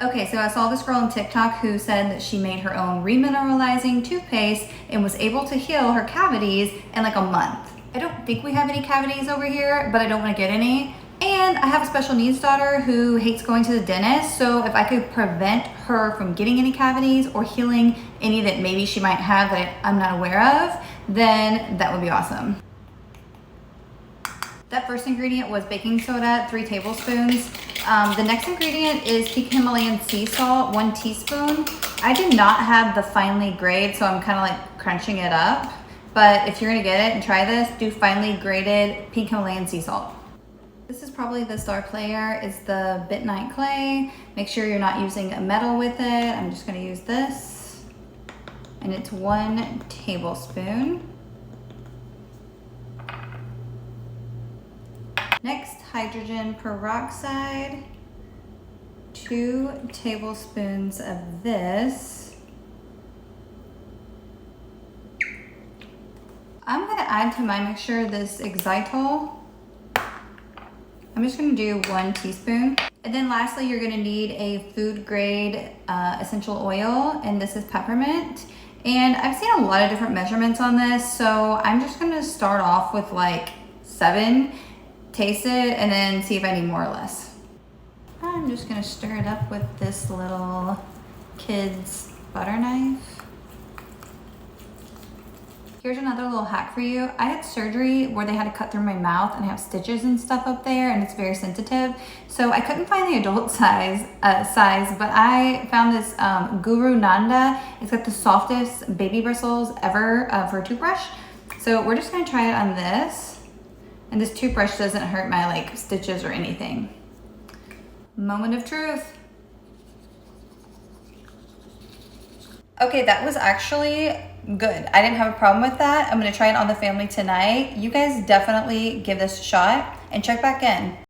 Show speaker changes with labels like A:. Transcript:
A: Okay, so I saw this girl on TikTok who said that she made her own remineralizing toothpaste and was able to heal her cavities in like a month. I don't think we have any cavities over here, but I don't want to get any. And I have a special needs daughter who hates going to the dentist, so if I could prevent her from getting any cavities or healing any that maybe she might have that I'm not aware of, then that would be awesome. That first ingredient was baking soda, 3 tablespoons. The next ingredient is pink Himalayan sea salt, 1 teaspoon. I did not have the finely grade, so I'm kind of like crunching it up. But if you're gonna get it and try this, do finely grated pink Himalayan sea salt. This is probably the star player, is the bentonite clay. Make sure you're not using a metal with it. I'm just gonna use this. And it's 1 tablespoon. Next, hydrogen peroxide, 2 tablespoons of this. I'm gonna add to my mixture this xylitol. I'm just gonna do 1 teaspoon. And then lastly, you're gonna need a food grade essential oil, and this is peppermint. And I've seen a lot of different measurements on this, so I'm just gonna start off with like 7. Taste it and then see if I need more or less. I'm just gonna stir it up with this little kid's butter knife. Here's another little hack for you. I had surgery where they had to cut through my mouth and I have stitches and stuff up there and it's very sensitive. So I couldn't find the adult size, but I found this Guru Nanda. It's got the softest baby bristles ever for a toothbrush. So we're just gonna try it on this. And this toothbrush doesn't hurt my like stitches or anything. Moment of truth. Okay, that was actually good. I didn't have a problem with that. I'm gonna try it on the family tonight. You guys definitely give this a shot and check back in.